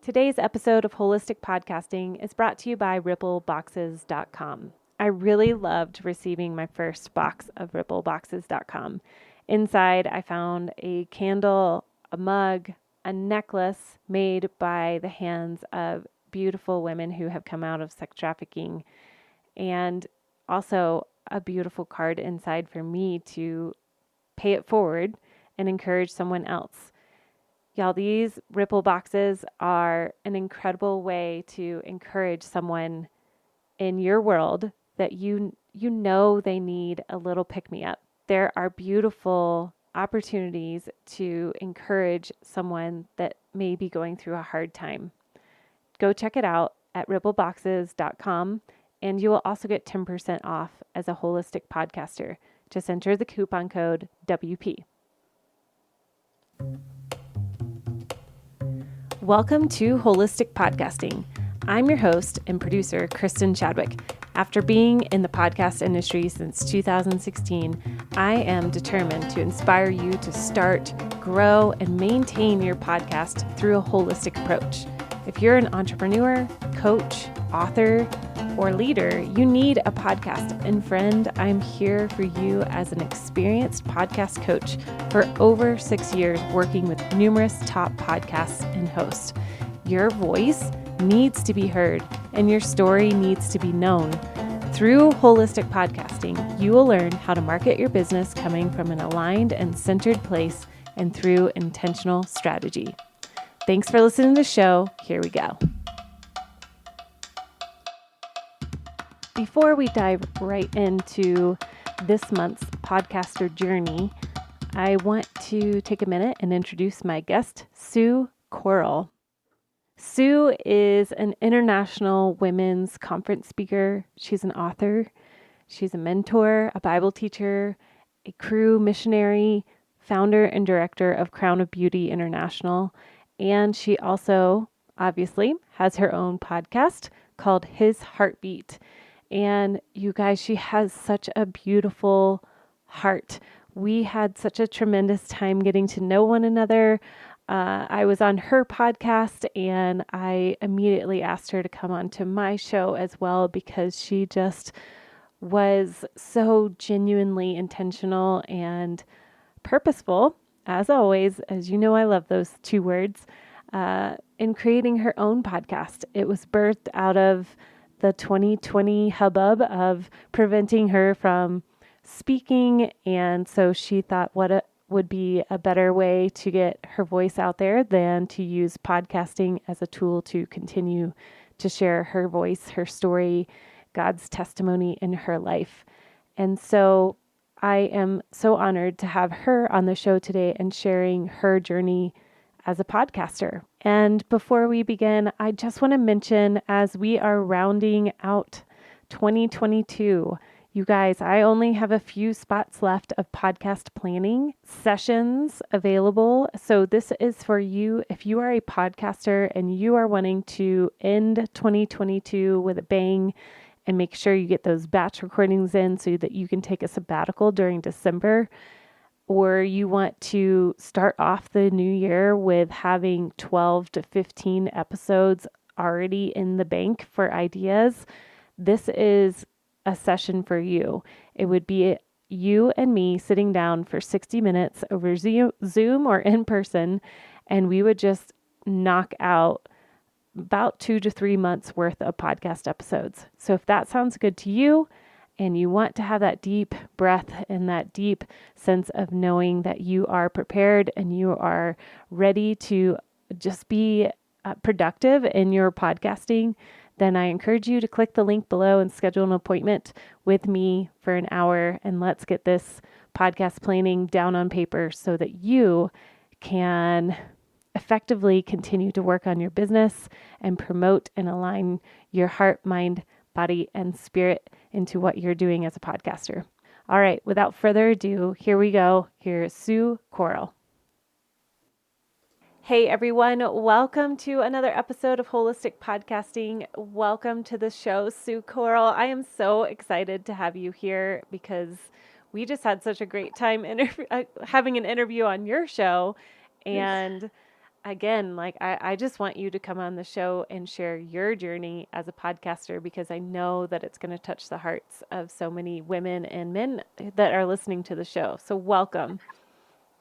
Today's episode of Holistic Podcasting is brought to you by rippleboxes.com. I really loved receiving my first box of rippleboxes.com. Inside, I found a candle, a mug, a necklace made by the hands of beautiful women who have come out of sex trafficking, and also a beautiful card inside for me to pay it forward and encourage someone else. Y'all, these Ripple boxes are an incredible way to encourage someone in your world that you know they need a little pick-me-up. There are beautiful opportunities to encourage someone that may be going through a hard time. Go check it out at rippleboxes.com, and you will also get 10% off as a holistic podcaster. Just enter the coupon code WP. Welcome to Holistic Podcasting. I'm your host and producer, Kristin Chadwick. After being in the podcast industry since 2016, I am determined to inspire you to start, grow, and maintain your podcast through a holistic approach. If you're an entrepreneur, coach, author, or leader, you need a podcast. And friend, I'm here for you as an experienced podcast coach for over 6 years, working with numerous top podcasts and hosts. Your voice needs to be heard and your story needs to be known. Through holistic podcasting, you will learn how to market your business coming from an aligned and centered place and through intentional strategy. Thanks for listening to the show. Here we go. Before we dive right into this month's podcaster journey, I want to take a minute and introduce my guest, Sue Corl. Sue is an international women's conference speaker. She's an author. She's a mentor, a Bible teacher, a crew missionary, founder and director of Crown of Beauty International. And she also, obviously, has her own podcast called His Heartbeat. And you guys, she has such a beautiful heart. We had such a tremendous time getting to know one another. I was on her podcast and I immediately asked her to come on to my show as well because she just was so genuinely intentional and purposeful, as always. As you know, I love those two words, in creating her own podcast. It was birthed out of the 2020 hubbub of preventing her from speaking. And so she thought would be a better way to get her voice out there than to use podcasting as a tool to continue to share her voice, her story, God's testimony in her life. And so I am so honored to have her on the show today and sharing her journey as a podcaster. And before we begin, I just want to mention, as we are rounding out 2022, you guys, I only have a few spots left of podcast planning sessions available. So this is for you if you are a podcaster and you are wanting to end 2022 with a bang and make sure you get those batch recordings in so that you can take a sabbatical during December. Or you want to start off the new year with having 12 to 15 episodes already in the bank for ideas, this is a session for you. It would be you and me sitting down for 60 minutes over Zoom or in person, and we would just knock out about 2 to 3 months worth of podcast episodes. So if that sounds good to you, and you want to have that deep breath and that deep sense of knowing that you are prepared and you are ready to just be productive in your podcasting, then I encourage you to click the link below and schedule an appointment with me for an hour. And let's get this podcast planning down on paper so that you can effectively continue to work on your business and promote and align your heart, mind, body, and spirit into what you're doing as a podcaster. All right, without further ado, here we go. Here's Sue Corl. Hey everyone, welcome to another episode of Holistic Podcasting. Welcome to the show, Sue Corl. I am so excited to have you here because we just had such a great time having an interview on your show. And again, like I just want you to come on the show and share your journey as a podcaster, because I know that it's going to touch the hearts of so many women and men that are listening to the show. So welcome.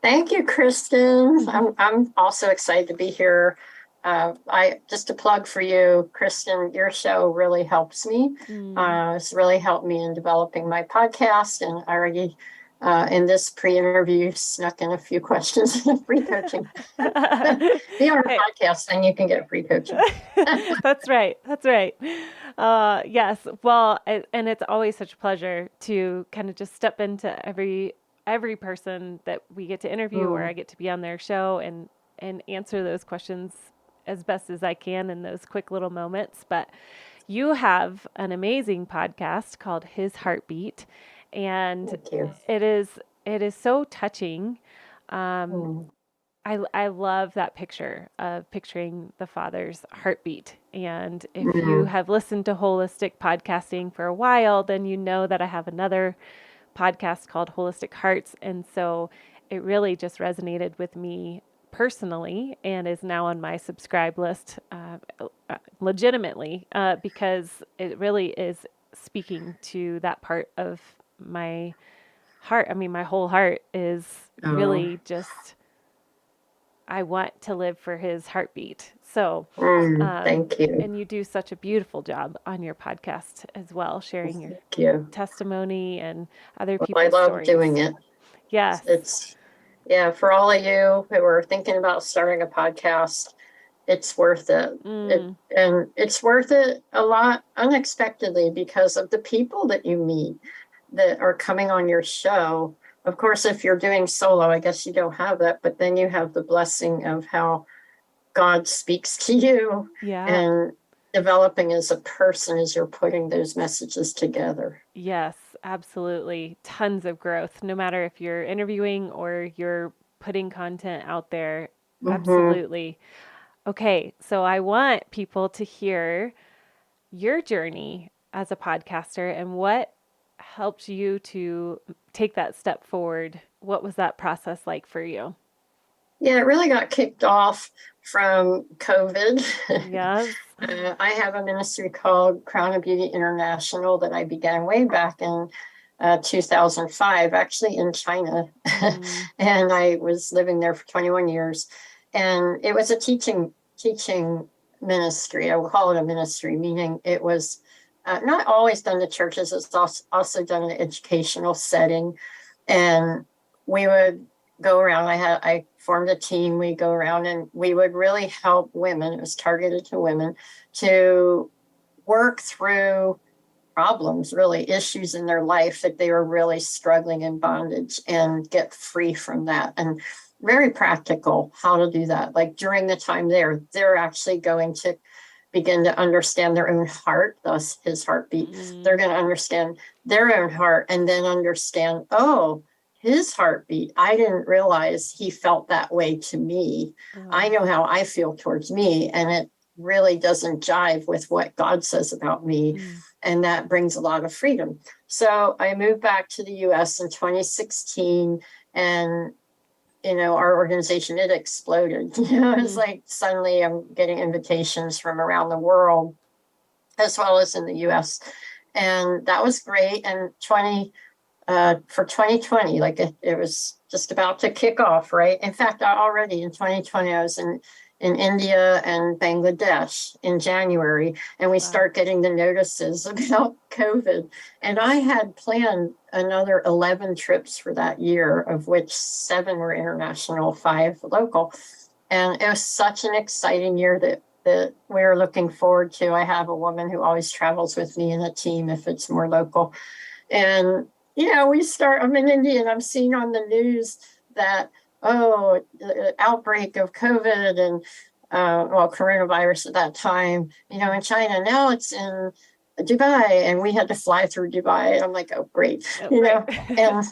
Thank you, Kristin. I'm also excited to be here. I just a plug for you, Kristin. Your show really helps me. It's really helped me in developing my podcast, and I already in this pre-interview snuck in a few questions free coaching. Be on a podcast, and you can get free coaching. That's right. That's right. Yes. Well, and it's always such a pleasure to kind of just step into every person that we get to interview, or I get to be on their show and answer those questions as best as I can in those quick little moments. But you have an amazing podcast called His Heartbeat, and it is so touching. I love that picture of picturing the Father's heartbeat. And if you have listened to holistic podcasting for a while, then you know that I have another podcast called Holistic Hearts. And so it really just resonated with me personally and is now on my subscribe list legitimately because it really is speaking to that part of my heart. I mean, my whole heart is really just, I want to live for his heartbeat. So, thank you. And you do such a beautiful job on your podcast as well, sharing your testimony and other people's stories. I love stories. doing it. Yes. Yeah, for all of you who are thinking about starting a podcast, it's worth it. And it's worth it a lot unexpectedly because of the people that you meet that are coming on your show. Of course, if you're doing solo, I guess you don't have that, but then you have the blessing of how God speaks to you and developing as a person as you're putting those messages together. Yes, absolutely. Tons of growth, no matter if you're interviewing or you're putting content out there. Absolutely. Okay, so I want people to hear your journey as a podcaster and what helped you to take that step forward. What was that process like for you? Yeah, it really got kicked off from COVID. Yes. I have a ministry called Crown of Beauty International that I began way back in 2005, actually in China. And I was living there for 21 years. And it was a teaching ministry. I will call it a ministry, meaning it was not always done to churches. It's also done in an educational setting. And we would go around. I formed a team. We go around and we would really help women. It was targeted to women to work through problems, really issues in their life that they were really struggling in bondage and get free from that. And very practical how to do that. Like during the time they're actually going to begin to understand their own heart, thus his heartbeat. They're going to understand their own heart and then understand, his heartbeat. I didn't realize he felt that way to me. I know how I feel towards me, and it really doesn't jive with what God says about me. And that brings a lot of freedom. So I moved back to the US in 2016, and our organization, it exploded. It's like suddenly I'm getting invitations from around the world as well as in the US. And that was great. And for 2020, like it was just about to kick off, right? In fact, already in 2020, I was in India and Bangladesh in January, and we start getting the notices about COVID. And I had planned another 11 trips for that year, of which 7 were international, 5 local. And it was such an exciting year that we were looking forward to. I have a woman who always travels with me in a team if it's more local. And I'm in India and I'm seeing on the news that, the outbreak of COVID and, coronavirus at that time, in China. Now it's in Dubai, and we had to fly through Dubai. I'm like, oh, great. And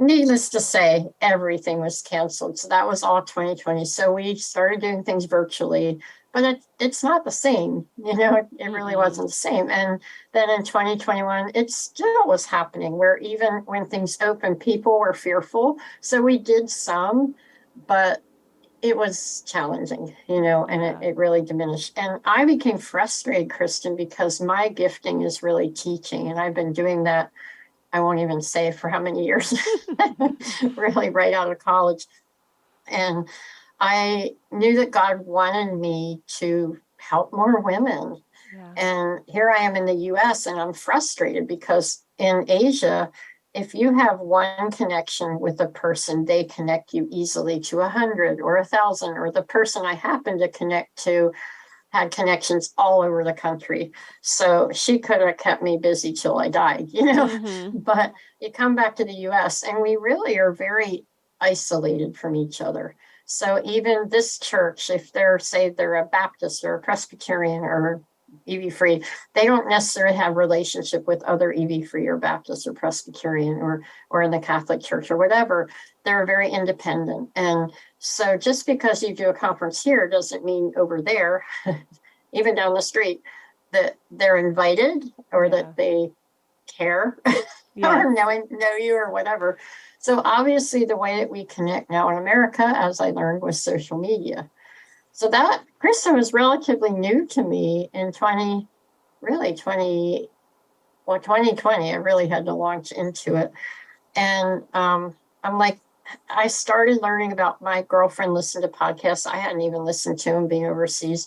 needless to say, everything was canceled. So that was all 2020. So we started doing things virtually. But it's not the same, it really wasn't the same. And then in 2021, it still was happening, where even when things opened, people were fearful. So we did some, but it was challenging, and Yeah. it really diminished. And I became frustrated, Kristin, because my gifting is really teaching. And I've been doing that, I won't even say for how many years, really right out of college. And I knew that God wanted me to help more women. Yeah. And here I am in the US and I'm frustrated because in Asia, if you have one connection with a person, they connect you easily to 100 or 1,000, or the person I happened to connect to had connections all over the country. So she could have kept me busy till I died, Mm-hmm. But you come back to the US and we really are very isolated from each other. So even this church, if they're a Baptist or a Presbyterian or EV free, they don't necessarily have relationship with other EV free or Baptist or Presbyterian or in the Catholic Church or whatever. They're very independent. And so just because you do a conference here doesn't mean over there, even down the street, that they're invited or that they care or know you or whatever. So obviously the way that we connect now in America, as I learned, was social media. So that Kristin was relatively new to me in 2020. I really had to launch into it. And I'm like, I started learning about, my girlfriend listened to podcasts. I hadn't even listened to them being overseas.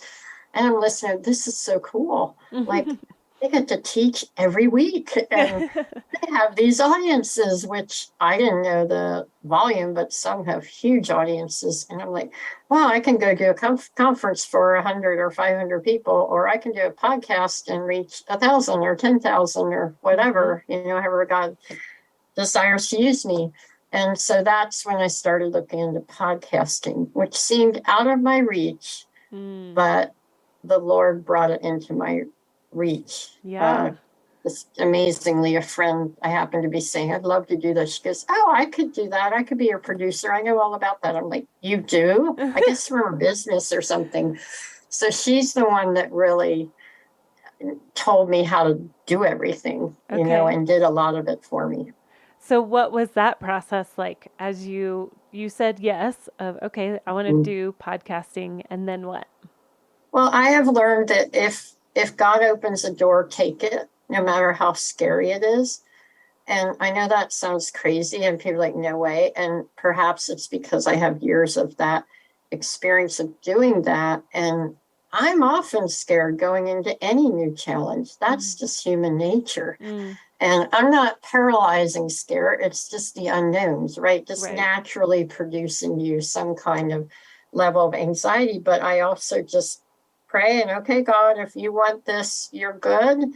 And I'm listening, this is so cool. Like they get to teach every week and they have these audiences, which I didn't know the volume, but some have huge audiences. And I'm like, wow, I can go do a conference for 100 or 500 people, or I can do a podcast and reach 1,000 or 10,000 or whatever, however God desires to use me. And so that's when I started looking into podcasting, which seemed out of my reach, but the Lord brought it into my reach. Yeah. Amazingly, a friend I happened to be saying, I'd love to do this. She goes, oh, I could do that. I could be your producer. I know all about that. I'm like, you do? I guess we're a business or something. So she's the one that really told me how to do everything, and did a lot of it for me. So what was that process like as you said yes of, okay, I want to do podcasting, and then what? Well, I have learned that if God opens a door, take it, no matter how scary it is. And I know that sounds crazy and people are like, no way. And perhaps it's because I have years of that experience of doing that. And I'm often scared going into any new challenge. That's just human nature. And I'm not paralyzing scare. It's just the unknowns, right? Just naturally producing you some kind of level of anxiety. But I also just pray and, okay, God, if you want this, you're good.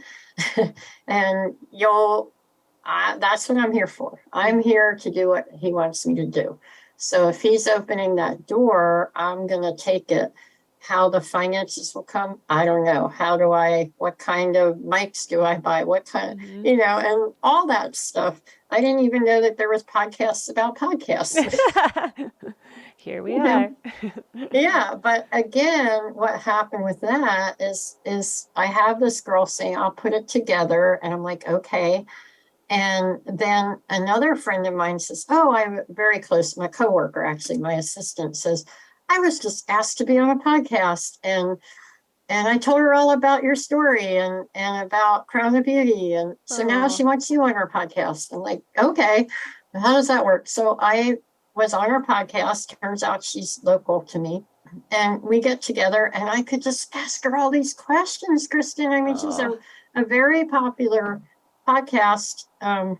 And that's what I'm here for. I'm here to do what he wants me to do. So if he's opening that door, I'm going to take it. How the finances will come, I don't know. What kind of mics do I buy? What kind, and all that stuff. I didn't even know that there was podcasts about podcasts. Here we are. Yeah. But again, what happened with that is I have this girl saying, I'll put it together. And I'm like, okay. And then another friend of mine says, oh, I'm very close. My coworker, actually, my assistant, says, I was just asked to be on a podcast. And I told her all about your story and about Crown of Beauty. And so now she wants you on her podcast. I'm like, okay, how does that work? So I was on her podcast. Turns out she's local to me. And we get together and I could just ask her all these questions, Kristin. I mean, she's a very popular podcast. And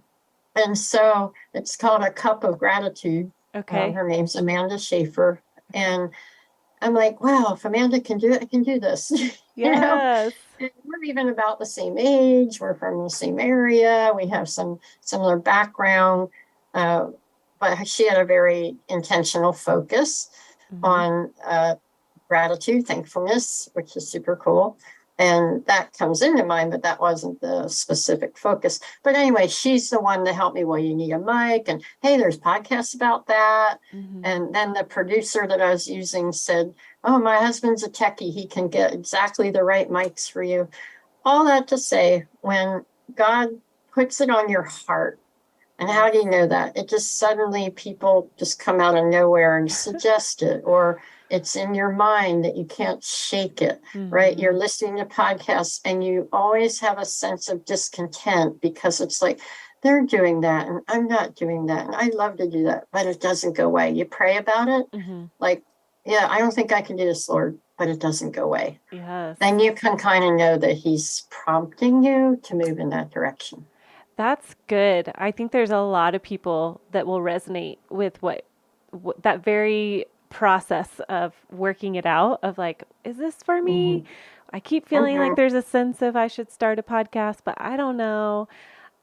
so it's called A Cup of Gratitude. Okay. Her name's Amanda Schaefer. And I'm like, wow, if Amanda can do it, I can do this. Yes. And we're even about the same age. We're from the same area. We have some similar background. But she had a very intentional focus on gratitude, thankfulness, which is super cool. And that comes into mind, but that wasn't the specific focus. But anyway, she's the one that helped me. Well, you need a mic, and hey, there's podcasts about that. And then the producer that I was using said, oh, my husband's a techie. He can get exactly the right mics for you. All that to say, when God puts it on your heart And how do you know that? It just suddenly people just come out of nowhere and suggest it, or it's in your mind that you can't shake it, right? You're listening to podcasts and you always have a sense of discontent because it's like, they're doing that and I'm not doing that. And I love to do that, but it doesn't go away. You pray about it. Like, yeah, I don't think I can do this, Lord, but it doesn't go away. Yes. Then you can kind of know that he's prompting you to move in that direction. That's good. I think there's a lot of people that will resonate with what that very process of working it out of like, is this for me? I keep feeling like there's a sense of I should start a podcast, but I don't know.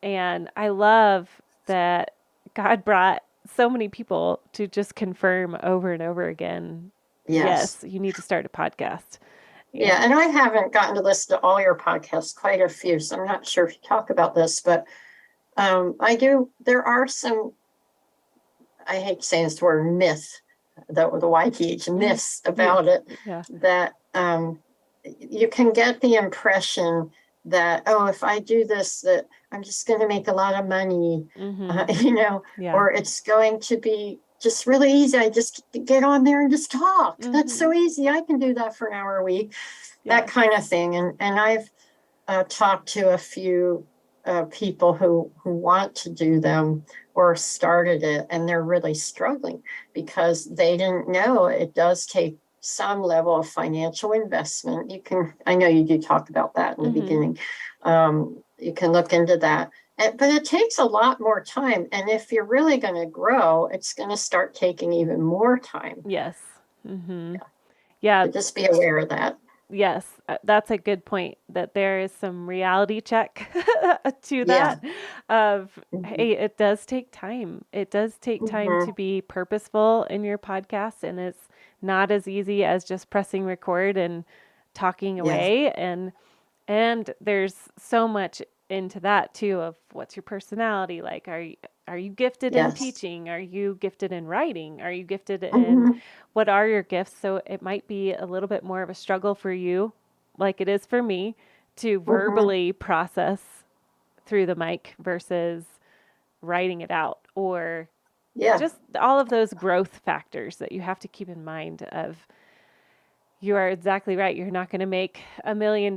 And I love that God brought so many people to just confirm over and over again, yes, you need to start a podcast. Yeah, and I haven't gotten to listen to all your podcasts, quite a few, so I'm not sure if you talk about this, but I do. There are some, I hate saying this word, myth, the YTH, myths about it, that you can get the impression that, oh, if I do this, that I'm just going to make a lot of money, or it's going to be just really easy. I just get on there and just talk. That's so easy. I can do that for an hour a week, that kind of thing. And I've talked to a few people who want to do them or started it, and they're really struggling because they didn't know it does take some level of financial investment. I know you do talk about that in the beginning. You can look into that. But it takes a lot more time. And if you're really going to grow, it's going to start taking even more time. Yes. Yeah. So just be aware of that. Yes, that's a good point, that there is some reality check to that of, hey, it does take time. It does take time to be purposeful in your podcast, and it's not as easy as just pressing record and talking away. And there's so much into that too of what's your personality like. Are you gifted in teaching? Are you gifted in writing? Are you gifted in what are your gifts? So it might be a little bit more of a struggle for you, like it is for me, to verbally process through the mic versus writing it out, or just all of those growth factors that you have to keep in mind of. You are exactly right. You're not going to make $1 million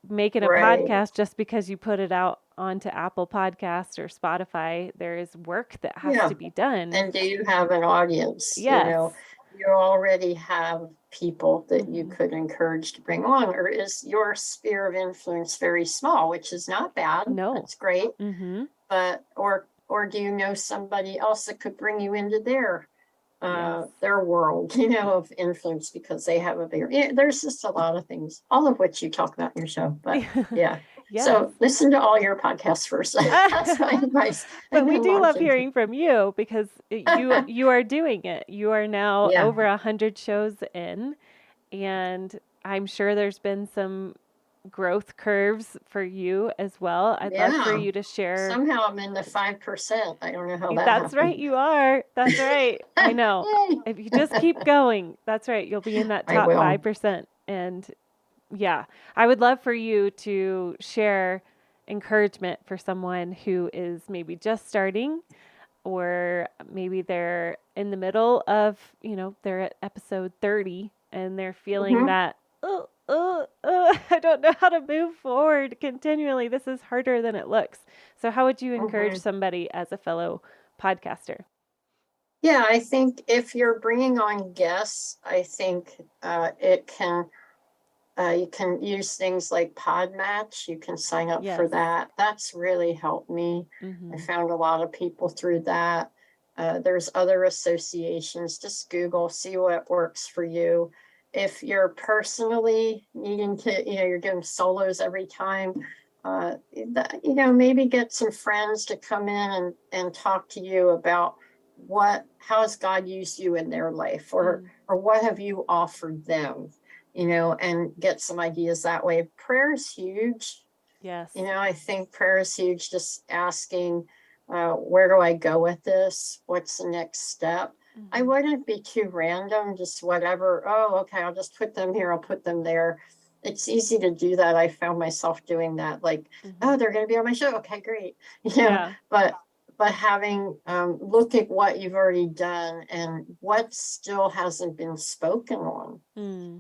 making a podcast just because you put it out onto Apple Podcasts or Spotify. There is work that has to be done. And do you have an audience? Yes. You already have people that you could encourage to bring on, or is your sphere of influence very small, which is not bad? No. That's great. But, or do you know somebody else that could bring you into their world, of influence because they have a bigger, there's just a lot of things, all of which you talk about in your show, but so listen to all your podcasts first. That's my advice. But we do love hearing from you because you are doing it. You are now over 100 shows in, and I'm sure there's been some growth curves for you as well. I'd love for you to share. Somehow I'm in the 5%. I don't know how that That's happened. right, you are. That's right. I know. If you just keep going, that's right. You'll be in that top 5%. And I would love for you to share encouragement for someone who is maybe just starting, or maybe they're in the middle of, they're at episode 30 and they're feeling that, I don't know how to move forward continually. This is harder than it looks. So how would you encourage somebody as a fellow podcaster? Yeah, I think if you're bringing on guests, I think it can, you can use things like Podmatch. You can sign up for that. That's really helped me. I found a lot of people through that. There's other associations. Just Google, see what works for you. If you're personally needing to, you're doing solos every time, maybe get some friends to come in and talk to you about how has God used you in their life, or what have you offered them, and get some ideas that way. Prayer is huge. Yes. I think prayer is huge. Just asking, where do I go with this? What's the next step? I wouldn't be too random, just whatever. Oh, okay, I'll just put them here. I'll put them there. It's easy to do that. I found myself doing that. Like, oh, they're going to be on my show. Okay, great. But but having look at what you've already done and what still hasn't been spoken on.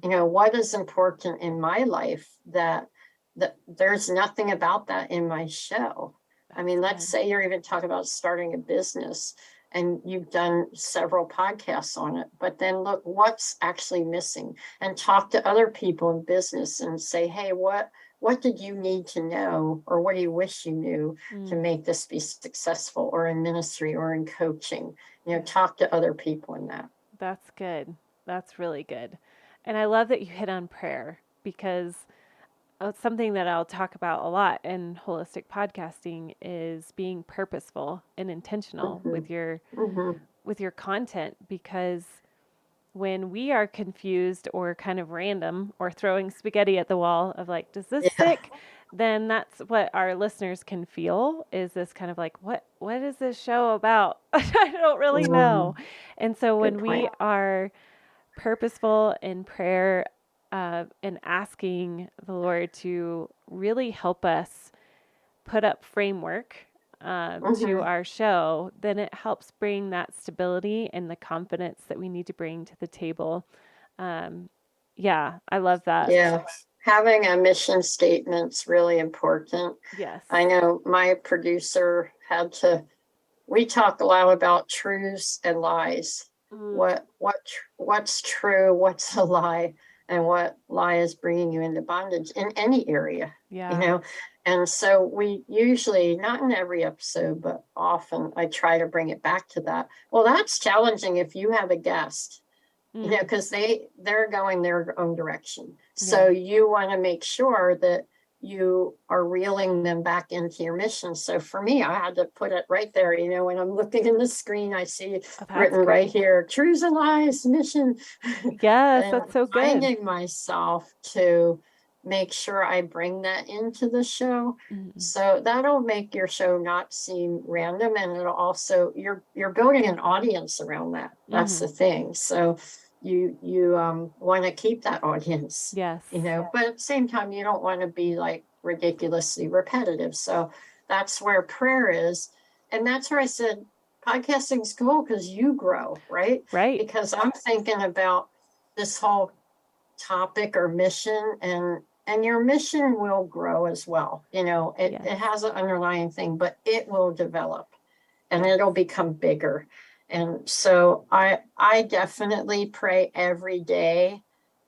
What is important in my life that there's nothing about that in my show. I mean, let's say you're even talking about starting a business and you've done several podcasts on it, but then look what's actually missing and talk to other people in business and say, hey, what did you need to know, or what do you wish you knew to make this be successful, or in ministry or in coaching? Talk to other people in that. That's good. That's really good. And I love that you hit on prayer, because something that I'll talk about a lot in holistic podcasting is being purposeful and intentional with your content, because when we are confused or kind of random or throwing spaghetti at the wall of like, does this stick? Then that's what our listeners can feel, is this kind of like, what is this show about? I don't really know. And so when we are purposeful in prayer and asking the Lord to really help us put up framework to our show, then it helps bring that stability and the confidence that we need to bring to the table. I love that. Yeah. Having a mission statement's really important. Yes. I know my producer we talk a lot about truths and lies. What's true, what's a lie, and what lie is bringing you into bondage in any area. And so we usually, not in every episode, but often I try to bring it back to that. Well, that's challenging if you have a guest, because they're going their own direction. So you want to make sure that you are reeling them back into your mission. So for me, I had to put it right there. When I'm looking in the screen, I see it written right here, truths and lies, mission. Yes, that's so good. Finding myself to make sure I bring that into the show. So that'll make your show not seem random, and it'll also, you're building an audience around that. That's the thing. So you want to keep that audience. Yes. But at the same time, you don't want to be like ridiculously repetitive. So that's where prayer is. And that's where I said podcasting's cool, because you grow, right? Right. Because I'm thinking about this whole topic or mission, and your mission will grow as well. It has an underlying thing, but it will develop and it'll become bigger. And so I definitely pray every day.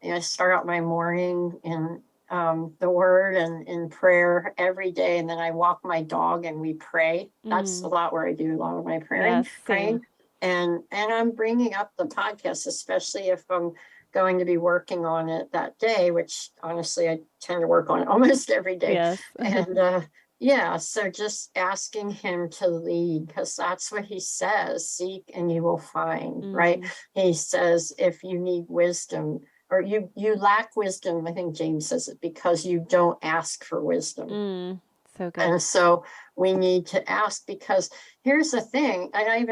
I start out my morning in the word and in prayer every day. And then I walk my dog and we pray. That's a lot where I do a lot of my praying. And I'm bringing up the podcast, especially if I'm going to be working on it that day, which honestly, I tend to work on it almost every day. Yes. And so just asking him to lead, because that's what he says, seek and you will find, right? He says, if you need wisdom, or you lack wisdom, I think James says it, because you don't ask for wisdom. So good. And so we need to ask, because here's the thing, and I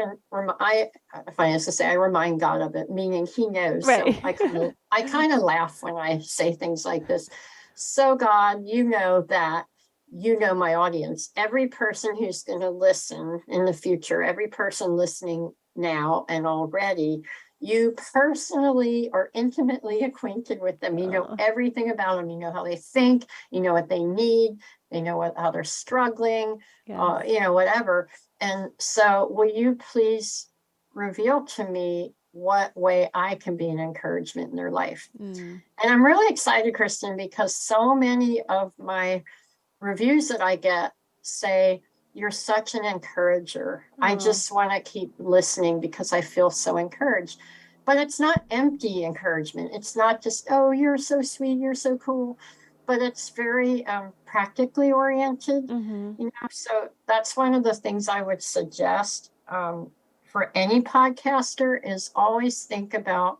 remind God of it, meaning he knows. Right. So I kind of laugh when I say things like this. So God, that my audience, every person who's going to listen in the future, every person listening now and already, you personally are intimately acquainted with them. You know everything about them. You know how they think, you know what they need, they know how they're struggling, whatever. And so will you please reveal to me what way I can be an encouragement in their life? And I'm really excited, Kristin, because so many of my reviews that I get say, you're such an encourager. I just want to keep listening because I feel so encouraged. But it's not empty encouragement. It's not just, oh, you're so sweet, you're so cool. But it's very practically oriented. So that's one of the things I would suggest for any podcaster, is always think about,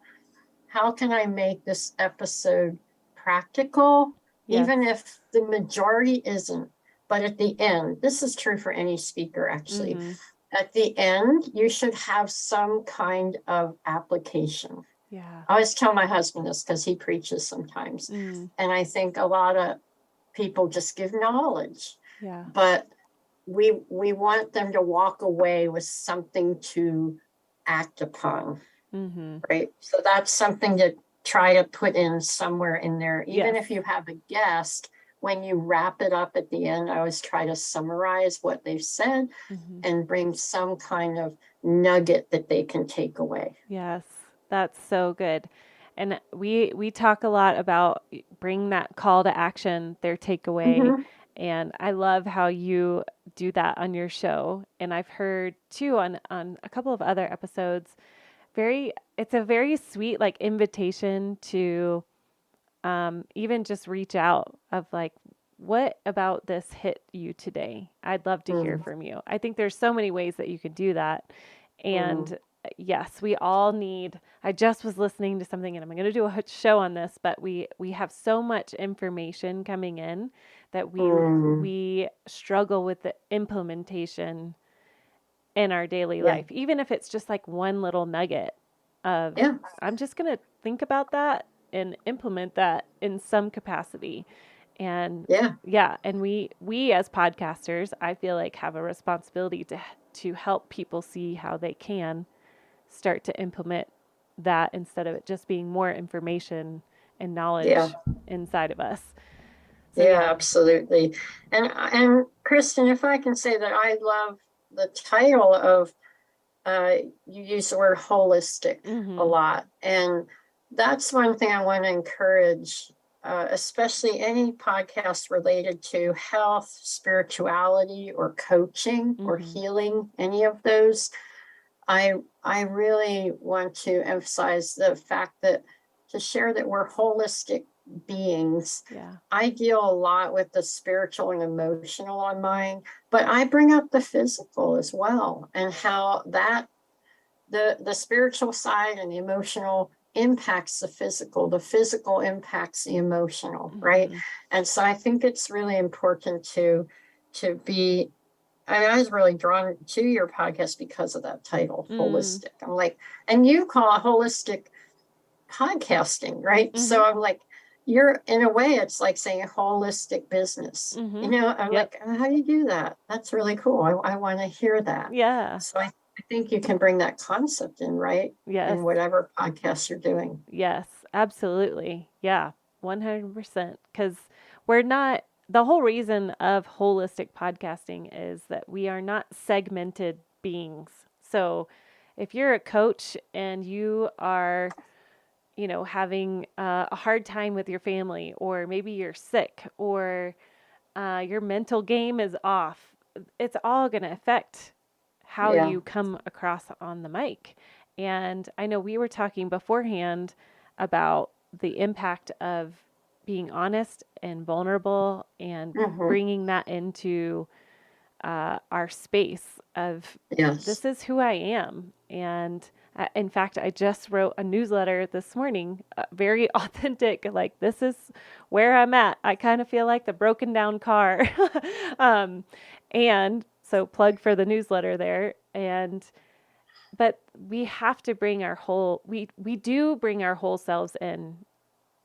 how can I make this episode practical? Yes. Even if the majority isn't. But at the end, this is true for any speaker, actually. At the end, you should have some kind of application. Yeah. I always tell my husband this because he preaches sometimes. And I think a lot of people just give knowledge. Yeah. But we want them to walk away with something to act upon, right? So that's something to try to put in somewhere in there. Even if you have a guest, when you wrap it up at the end, I always try to summarize what they've said and bring some kind of nugget that they can take away. Yes, that's so good. And we talk a lot about bring that call to action, their takeaway. And I love how you do that on your show. And I've heard too on a couple of other episodes, it's a very sweet like invitation to even just reach out of like, what about this hit you today? I'd love to hear from you. I think there's so many ways that you can do that. And yes, we all need, I just was listening to something and I'm going to do a show on this, but we have so much information coming in that we struggle with the implementation in our daily life, even if it's just like one little nugget of, I'm just going to think about that and implement that in some capacity. And and we as podcasters, I feel like have a responsibility to help people see how they can start to implement that instead of it just being more information and knowledge inside of us. So, absolutely. And Kristin, if I can say that I love the title of, you use the word holistic a lot. And that's one thing I want to encourage, especially any podcast related to health, spirituality, or coaching or healing, any of those. I really want to emphasize the fact that to share that we're holistic beings. I deal a lot with the spiritual and emotional on mine, but I bring up the physical as well, and how that the spiritual side and the emotional impacts the physical impacts the emotional, right? And so I think it's really important to be, I mean, I was really drawn to your podcast because of that title, holistic. I'm like, and you call it holistic podcasting, right? So I'm like, you're, in a way, it's like saying holistic business. You know, I'm like, how do you do that? That's really cool. I want to hear that. So I think you can bring that concept in, right? In whatever podcast you're doing. Yes, absolutely. Yeah, 100%. Because we're not, the whole reason of holistic podcasting is that we are not segmented beings. So if you're a coach and you are, you know, having a hard time with your family, or maybe you're sick, or your mental game is off, it's all going to affect how you come across on the mic. And I know we were talking beforehand about the impact of being honest and vulnerable and bringing that into our space of this is who I am. And in fact, I just wrote a newsletter this morning, very authentic, like, this is where I'm at. I kind of feel like the broken down car. And so plug for the newsletter there. But we have to bring our whole, we do bring our whole selves in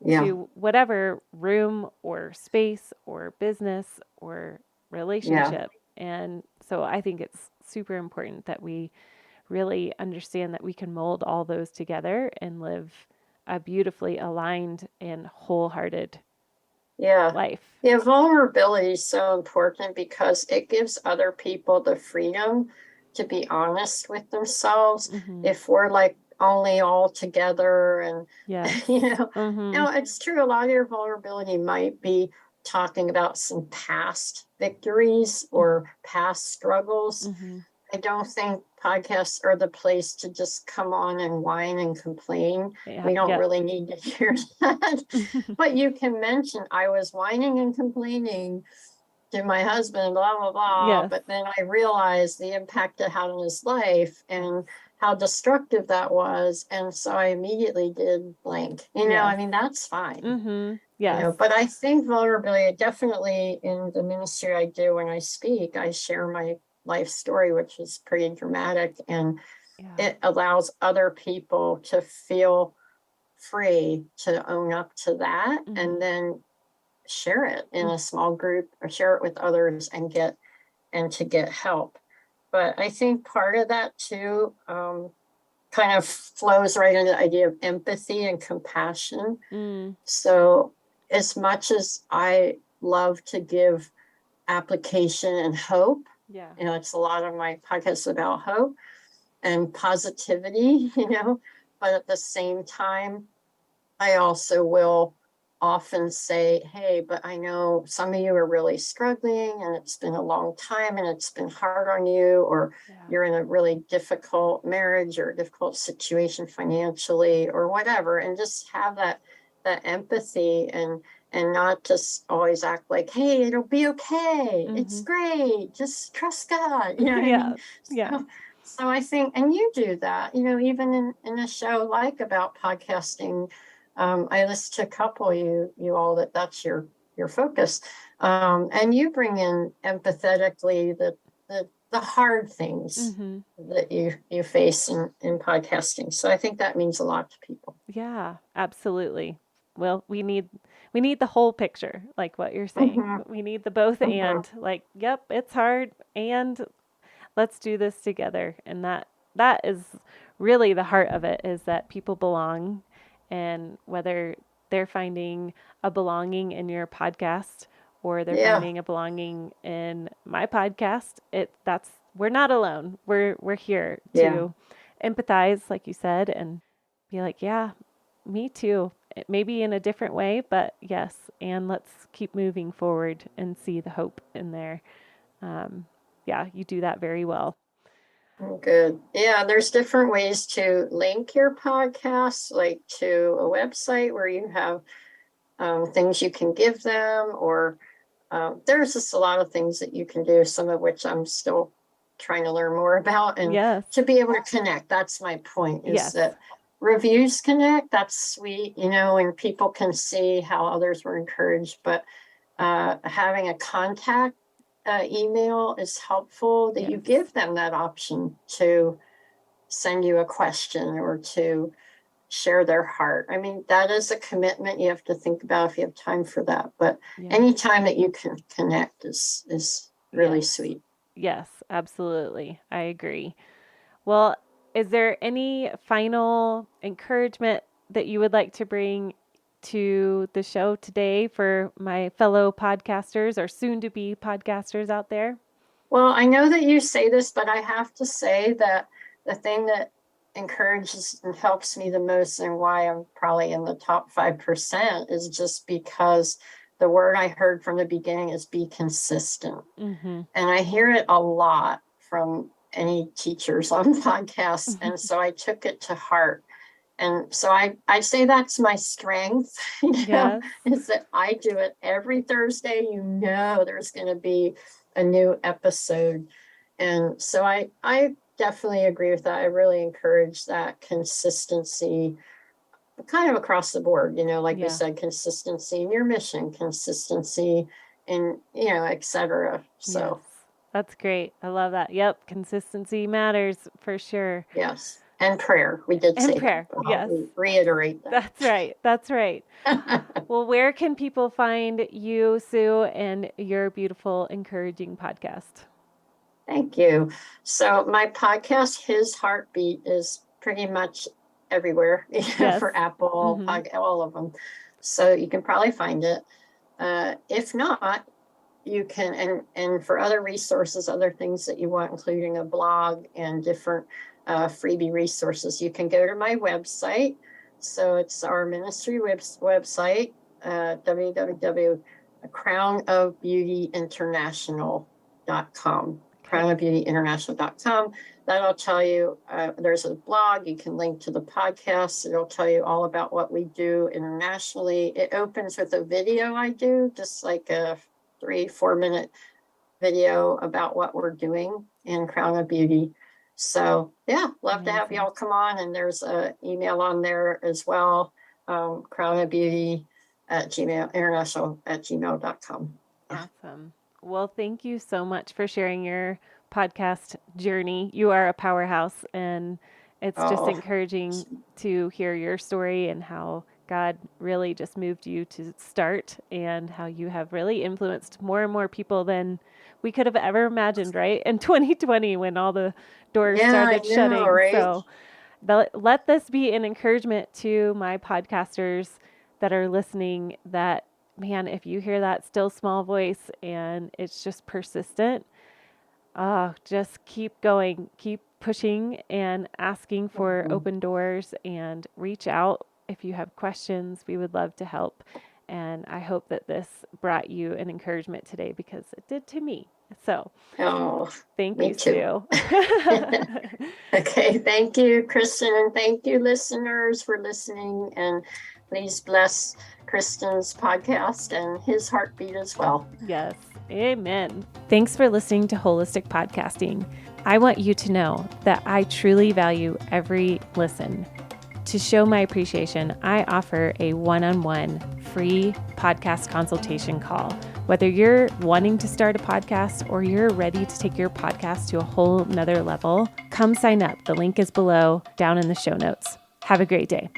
to whatever room or space or business or relationship. And so I think it's super important that we really understand that we can mold all those together and live a beautifully aligned and wholehearted life. Vulnerability is so important because it gives other people the freedom to be honest with themselves. If we're like only all together and you know, it's true, a lot of your vulnerability might be talking about some past victories or past struggles. I don't think podcasts are the place to just come on and whine and complain. We don't really need to hear that. But you can mention, I was whining and complaining to my husband, blah, blah, blah. But then I realized the impact it had on his life and how destructive that was. And so I immediately did blank. You know, I mean, that's fine. You know, but I think vulnerability, definitely in the ministry I do when I speak, I share my life story, which is pretty dramatic, and it allows other people to feel free to own up to that and then share it in a small group or share it with others and get and to get help. But I think part of that too kind of flows right into the idea of empathy and compassion. So as much as I love to give application and hope, it's a lot of my podcasts about hope and positivity, but at the same time, I also will often say, hey, but I know some of you are really struggling and it's been a long time and it's been hard on you, or you're in a really difficult marriage or a difficult situation financially or whatever, and just have that empathy and not just always act like, hey, it'll be okay. It's great. Just trust God. You know what I mean? So I think, and you do that, even in a show like about podcasting, I listen to a couple you all that's your focus, and you bring in empathetically the hard things that you face in podcasting. So I think that means a lot to people. Yeah, absolutely. Well, we need the whole picture, like what you're saying. We need the both and, like, yep, it's hard, and let's do this together. And that is really the heart of it, is that people belong. And whether they're finding a belonging in your podcast or they're finding a belonging in my podcast, we're not alone. We're here to empathize, like you said, and be like, yeah, me too. Maybe in a different way, but yes. And let's keep moving forward and see the hope in there. You do that very well. Good. Yeah, there's different ways to link your podcast, like to a website where you have things you can give them, or there's just a lot of things that you can do, some of which I'm still trying to learn more about, and to be able to connect. That's my point, is that reviews connect. That's sweet, and people can see how others were encouraged, but having a contact email is helpful, that you give them that option to send you a question or to share their heart. I mean, that is a commitment you have to think about if you have time for that. But any time that you can connect is really sweet. Yes, absolutely. I agree. Well, is there any final encouragement that you would like to bring to the show today for my fellow podcasters or soon to be podcasters out there? Well, I know that you say this, but I have to say that the thing that encourages and helps me the most, and why I'm probably in the top 5%, is just because the word I heard from the beginning is be consistent. And I hear it a lot from any teachers on podcasts. And so I took it to heart. And so I say that's my strength, is that I do it every Thursday. There's going to be a new episode. And so I definitely agree with that. I really encourage that consistency kind of across the board, like we said, consistency in your mission, consistency in, et cetera. So that's great. I love that. Yep. Consistency matters for sure. Yes. And prayer. We did say prayer. That. Yes. Reiterate that. That's right. Well, where can people find you, Sue, and your beautiful, encouraging podcast? Thank you. So my podcast, His Heartbeat, is pretty much everywhere for Apple, all of them. So you can probably find it. If not, you can, and for other resources, other things that you want, including a blog and different freebie resources, you can go to my website. So it's our ministry website, www.crownofbeautyinternational.com. crownofbeautyinternational.com. That'll tell you, there's a blog, you can link to the podcast. It'll tell you all about what we do internationally. It opens with a video I do, just like a 3-4 minute video about what we're doing in Crown of Beauty. So love to have y'all come on. And there's an email on there as well, crownofbeauty@gmail.com. Awesome. Well, thank you so much for sharing your podcast journey. You are a powerhouse, and it's just encouraging to hear your story and how God really just moved you to start, and how you have really influenced more and more people than we could have ever imagined, right? In 2020, when all the doors Yeah, I started know, shutting. right? So let this be an encouragement to my podcasters that are listening, that, man, if you hear that still small voice and it's just persistent, just keep going, keep pushing and asking for Mhm. open doors, and reach out if you have questions. We would love to help. And I hope that this brought you an encouragement today, because it did to me. So Oh, thank me you, too. Sue. Okay, thank you, Kristin, and thank you, listeners, for listening. And please bless Kristin's podcast and his heartbeat as well. Yes. Amen. Thanks for listening to Holistic Podcasting. I want you to know that I truly value every listen. To show my appreciation, I offer a one-on-one free podcast consultation call. Whether you're wanting to start a podcast or you're ready to take your podcast to a whole nother level, come sign up. The link is below, down in the show notes. Have a great day.